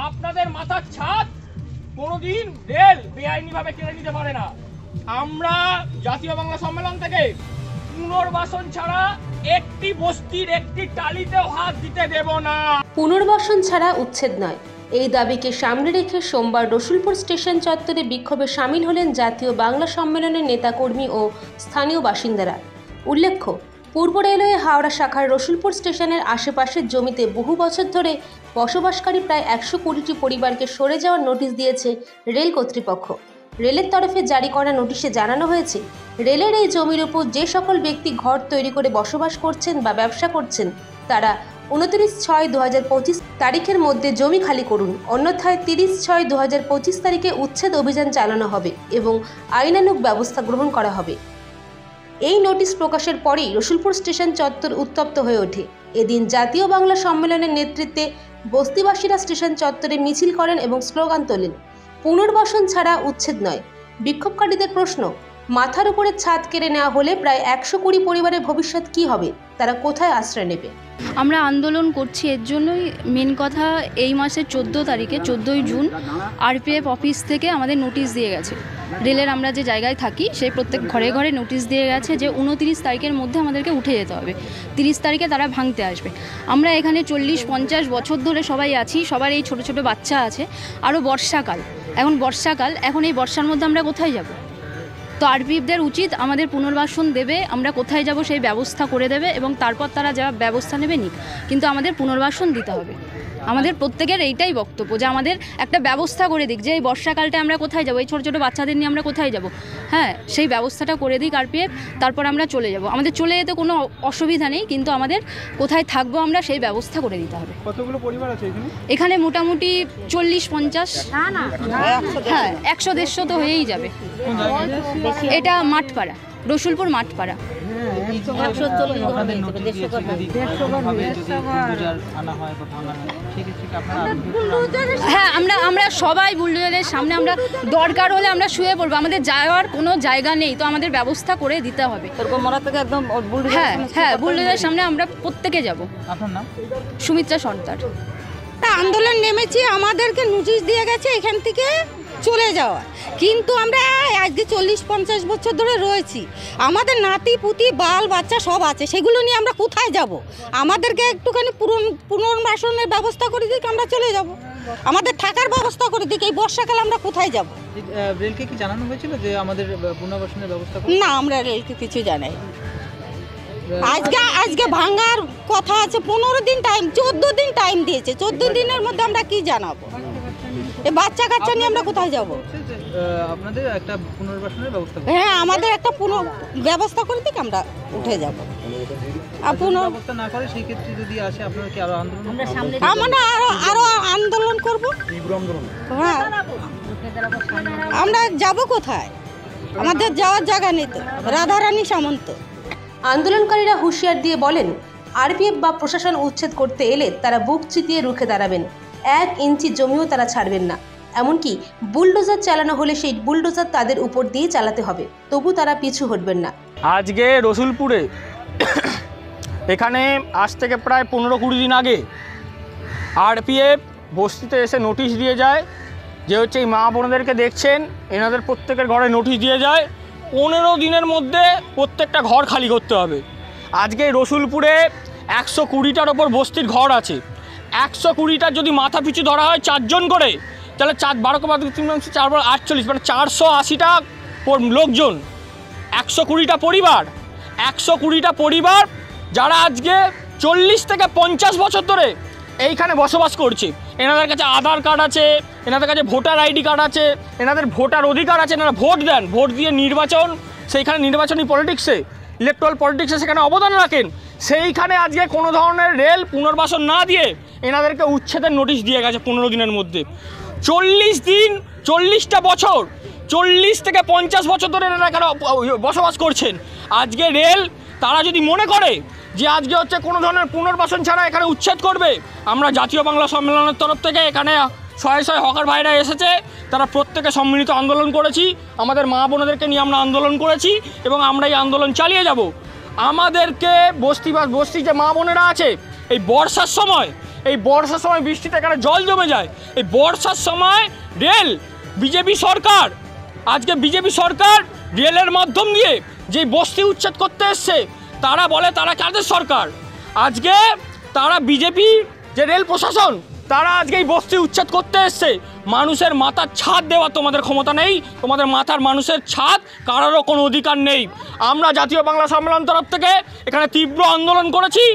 আপনাদের মাথার ছাদ কোনোদিন রেল বেআইনিভাবে কেড়ে নিতে পারে না। আমরা জাতীয় বাংলা সম্মেলন থেকে পুনর্বাসন ছাড়া একটি বস্তির একটি টালিতেও হাত দিতে দেব না। পুনর্বাসন ছাড়া উচ্ছেদ নয়, এই দাবিকে সামনে রেখে সোমবার রসুলপুর স্টেশন চত্বরে বিক্ষোভে সামিল হলেন জাতীয় বাংলা সম্মেলনের নেতাকর্মী ও স্থানীয় বাসিন্দারা। উল্লেখ্য, পূর্ব রেলওয়ে হাওড়া শাখার রসুলপুর স্টেশনের আশেপাশের জমিতে বহু বছর ধরে বসবাসকারী প্রায় 120টি পরিবারকে সরে যাওয়ার নোটিশ দিয়েছে রেল কর্তৃপক্ষ। রেলের তরফে জারি করা নোটিশে জানানো হয়েছে, রেলের এই জমির উপর যে সকল ব্যক্তি ঘর তৈরি করে বসবাস করছেন বা ব্যবসা করছেন তারা 29/6/2025 তারিখের মধ্যে জমি খালি করুন, অন্যথায় 30/6/2025 তারিখে উচ্ছেদ অভিযান চালানো হবে এবং আইনানুগ ব্যবস্থা গ্রহণ করা হবে। এই নোটিশ প্রকাশের পরেই রসুলপুর স্টেশন চত্বর উত্তপ্ত হয়ে ওঠে। এদিন জাতীয় বাংলা সম্মেলনের নেতৃত্বে বস্তিবাসীরা স্টেশন চত্বরে মিছিল করেন এবং স্লোগান তোলেন, পুনর্বাসন ছাড়া উচ্ছেদ নয়। বিক্ষোভকারীদের প্রশ্ন, মাথার উপরে ছাদ কেড়ে নেওয়া হলে প্রায় 120 পরিবারের ভবিষ্যৎ কি হবে, তারা কোথায় আশ্রয় নেবে? আমরা আন্দোলন করছি এর জন্যই, মেন কথা এই মাসের 14 তারিখে 14ই জুন আরপিএফ অফিস থেকে আমাদের নোটিশ দিয়ে গেছে। রেলের আমরা যে জায়গায় থাকি সেই প্রত্যেক ঘরে ঘরে নোটিশ দিয়ে গেছে যে 29 তারিখের মধ্যে আমাদেরকে উঠে যেতে হবে, 30 তারিখে তারা ভাঙতে আসবে। আমরা এখানে 40-50 বছর ধরে সবাই আছি, সবার এই ছোট ছোট বাচ্চা আছে, আরও বর্ষাকাল, এখন এই বর্ষার মধ্যে আমরা কোথায় যাব? তো আরপিএফদের উচিত আমাদের পুনর্বাসন দেবে, আমরা কোথায় যাব সেই ব্যবস্থা করে দেবে এবং তারপর তারা যা ব্যবস্থা নেবে নিক, কিন্তু আমাদের পুনর্বাসন দিতে হবে। আমাদের প্রত্যেকের এইটাই বক্তব্য যে আমাদের একটা ব্যবস্থা করে দিক, যে এই বর্ষাকালটা আমরা কোথায় যাব, এই ছোটো ছোটো বাচ্চাদের নিয়ে আমরা কোথায় যাব, হ্যাঁ সেই ব্যবস্থাটা করে দিক আরপিএফ, তারপর আমরা চলে যাব। আমাদের চলে যেতে কোনো অসুবিধা নেই, কিন্তু আমাদের কোথায় থাকবো আমরা সেই ব্যবস্থা করে দিতে হবে। কতগুলো পরিবার আছে এখানে? মোটামুটি 40-50, হ্যাঁ 100-150 তো হয়েই যাবে। এটা মাঠপাড়া, রসুলপুর মাঠপাড়া। হ্যাঁ আমরা সবাই বুলডোজারের সামনে, আমরা দরকার হলে আমরা শুয়ে পড়বো, আমাদের যাওয়ার কোনো জায়গা নেই, তো আমাদের ব্যবস্থা করে দিতে হবে। হ্যাঁ বুলডোজারের সামনে আমরা প্রত্যেকে যাব। আপনার নাম? সুমিত্রা সর্দার। আন্দোলন নেমেছি, আমাদেরকে নোটিশ দিয়ে গেছে এখান থেকে চলে যাওয়া, কিন্তু আমরা আজকে 40-50 বছর ধরে রয়েছি, আমাদের নাতি পুতি বাল বাচ্চা সব আছে, সেগুলো নিয়ে আমরা কোথায় যাব? আমাদেরকে একটুখানি পুনর্বাসনের ব্যবস্থা করে দিক, আমরা চলে যাব, আমাদের থাকার ব্যবস্থা করে দিক। এই বর্ষাকালে আমরা কোথায় যাব? রেলকে কি জানানো হয়েছিল যে আমাদের পুনর্বাসনের ব্যবস্থা? না, আমরা রেলকে কিছু জানাই। আজকে ভাঙার কথা আছে, 15 দিন টাইম, 14 দিন টাইম দিয়েছে, 14 দিনের মধ্যে আমরা কি জানাবো? এই বাচ্চা কাচ্চা নিয়ে আমরা কোথায় যাব? আপনাদের একটা পুনর্বাসনের ব্যবস্থা? হ্যাঁ, আমাদের একটা ব্যবস্থা করে দিক, আমরা উঠে যাব। ব্যবস্থা না করে সেই ক্ষেত্রে যদি আসে আপনারা কি আরো আন্দোলন? আমরা আরো আন্দোলন করবো। হ্যাঁ, আমরা যাব কোথায়? আমাদের যাওয়ার জায়গা নেই তো। রাধারানী সামন্ত। আন্দোলনকারীরা হুঁশিয়ার দিয়ে বলেন, আরপিএফ বা প্রশাসন উচ্ছেদ করতে এলে তারা বুক চিতিয়ে রুখে দাঁড়াবেন, 1 ইঞ্চি জমিও তারা ছাড়বেন না। এমনকি বুলডোজার চালানো হলে সেই বুলডোজার তাদের উপর দিয়ে চালাতে হবে, তবু তারা পিছু হটবেন না। আজকে রসুলপুরে এখানে আজ থেকে প্রায় 15-20 দিন আগে আরপিএফ বস্তিতে এসে নোটিশ দিয়ে যায় যে হচ্ছে এই মা বোনদেরকে দেখছেন, এনাদের প্রত্যেকের ঘরে নোটিশ দিয়ে যায় 15 দিনের মধ্যে প্রত্যেকটা ঘর খালি করতে হবে। আজকে রসুলপুরে 120টার ওপর বস্তির ঘর আছে, 120টার যদি মাথা পিছু ধরা হয় 4 জন করে, তাহলে 4-12-3-4-48 মানে 480টা লোকজন, 120টা পরিবার, 120টা পরিবার যারা আজকে 40 থেকে 50 বছর ধরে এইখানে বসবাস করছে। এনাদের কাছে আধার কার্ড আছে, এনাদের কাছে ভোটার আইডি কার্ড আছে, এনাদের ভোটার অধিকার আছে, এনারা ভোট দেন, ভোট দিয়ে নির্বাচন, সেইখানে নির্বাচনী পলিটিক্সে, ইলেকট্রাল পলিটিক্সে সেখানে অবদান রাখেন। সেইখানে আজকে কোনো ধরনের রেল পুনর্বাসন না দিয়ে এনাদেরকে উচ্ছেদের নোটিশ দিয়ে গেছে 15 দিনের মধ্যে। 40 দিন, 40টা বছর, 40 থেকে 50 বছর ধরে এনারা এখানে বসবাস করছেন। আজকে রেল তারা যদি মনে করে যে আজকে হচ্ছে কোনো ধরনের পুনর্বাসন ছাড়া এখানে উচ্ছেদ করবে, আমরা জাতীয় বাংলা সম্মেলনের তরফ থেকে এখানে শয়ে হকার ভাইরা এসেছে, তারা প্রত্যেকে সম্মিলিত আন্দোলন করেছি, আমাদের মা বোনদেরকে নিয়ে আমরা আন্দোলন করেছি এবং আমরা এই আন্দোলন চালিয়ে যাব। আমাদেরকে বস্তি যে মা বোনেরা আছে, এই বর্ষার সময় এই বর্ষার সময় বৃষ্টিতে এখানে জল জমে যায়। এই বর্ষার সময় রেল বিজেপি সরকার, আজকে বিজেপি সরকার রেলের মাধ্যম দিয়ে যে বস্তি উচ্ছেদ করতে এসছে, তারা বলে তারা কাদের সরকার? আজকে তারা বিজেপি যে রেল প্রশাসন, তারা আজকে এই বস্তি উচ্ছেদ করতে এসছে। মানুষের মাথার ছাদ দেওয়ার তোমাদের ক্ষমতা নেই, তোমাদের মাথার মানুষের ছাদ কারোরও কোনো অধিকার নেই। আমরা জাতীয় বাংলা সম্মেলন তরফ থেকে এখানে তীব্র আন্দোলন করেছি,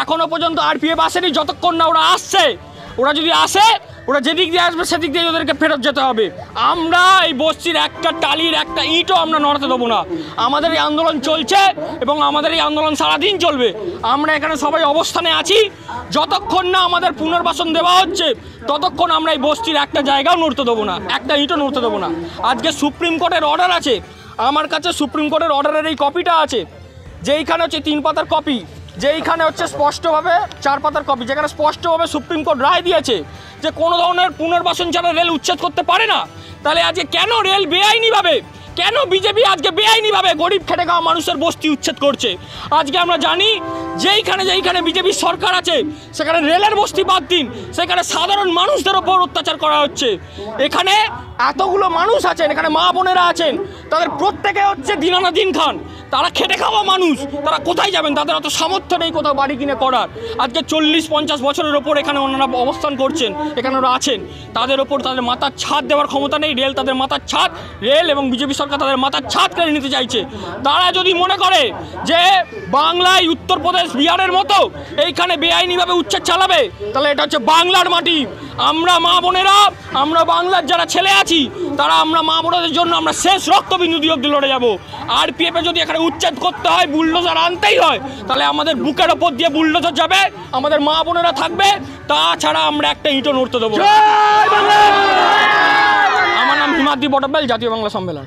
এখনও পর্যন্ত আরপিএফ আসেনি। যতক্ষণ না ওরা আসছে, ওরা যদি আসে, ওরা যেদিক দিয়ে আসবে সেদিক দিয়ে ওদেরকে ফেরত যেতে হবে। আমরা এই বস্তির একটা টালির একটা ইটও আমরা নড়াতে দেবো না। আমাদের এই আন্দোলন চলছে এবং আমাদের এই আন্দোলন সারাদিন চলবে। আমরা এখানে সবাই অবস্থানে আছি, যতক্ষণ না আমাদের পুনর্বাসন দেওয়া হচ্ছে ততক্ষণ আমরা এই বস্তির একটা জায়গাও নড়তে দেবো না, একটা ইটও নড়তে দেবো না। আজকে সুপ্রিম কোর্টের অর্ডার আছে, আমার কাছে সুপ্রিম কোর্টের অর্ডারের এই কপিটা আছে, যেইখানে হচ্ছে 3 পাতার কপি, যেইখানে হচ্ছে স্পষ্টভাবে 4 পাতার কপি, যেখানে স্পষ্টভাবে সুপ্রিম কোর্ট রায় দিয়েছে যে কোনো ধরনের পুনর্বাসন ছাড়া রেল উচ্ছেদ করতে পারে না। তাহলে আজকে কেন রেল বেআইনিভাবে, কেন বিজেপি আজকে বেআইনিভাবে গরিব খেটে খাওয়া মানুষের বস্তি উচ্ছেদ করছে? আজকে আমরা জানি যেইখানে বিজেপির সরকার আছে সেখানে রেলের বস্তি বাদ দিন, সেখানে সাধারণ মানুষদের ওপর অত্যাচার করা হচ্ছে। এখানে এতগুলো মানুষ আছেন, এখানে মা বোনেরা আছেন, তাদের প্রত্যেকে হচ্ছে দিন আনা দিন খান, তারা খেটে খাওয়া মানুষ, তারা কোথায় যাবেন? তাদের অত সামর্থ্য নেই কোথাও বাড়ি কিনে করার। আজকে 40-50 বছরের ওপর এখানে ওনারা অবস্থান করছেন, এখানে ওরা আছেন, তাদের ওপর তাদের মাথার ছাদ দেওয়ার ক্ষমতা নেই। রেল তাদের মাথার ছাদ, রেল এবং বিজেপি সরকার তাদের মাথার ছাদ কেড়ে নিতে চাইছে। তারা যদি মনে করে যে বাংলায় উত্তরপ্রদেশ বিহারের মতো এইখানে বেআইনিভাবে উচ্ছেদ চালাবে, তাহলে এটা হচ্ছে বাংলার মাটি। আমরা মা বোনেরা, আমরা বাংলার যারা ছেলে আছি, তারা আমরা মা বোনদের জন্য আমরা শেষ রক্তবিন্দু দিয়ে অব্দি লড়ে যাবো। আরপিএফে যদি এখানে উচ্ছেদ করতে হয়, বুলডোজার আনতেই হয়, তাহলে আমাদের বুকের ওপর দিয়ে বুলডোজার যাবে, আমাদের মা বোনেরা থাকবে, তাছাড়া আমরা একটা ইঁটও নড়তে দেবো। আমার নাম হিমাদ্রি বটব্যাল, জাতীয় বাংলা সম্মেলন।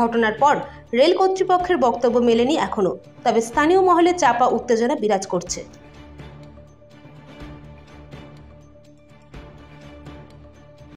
ঘটনার পর রেল কর্তৃপক্ষের বক্তব্য মেলেনি এখনও, তবে স্থানীয় মহলে চাপা উত্তেজনা বিরাজ করছে।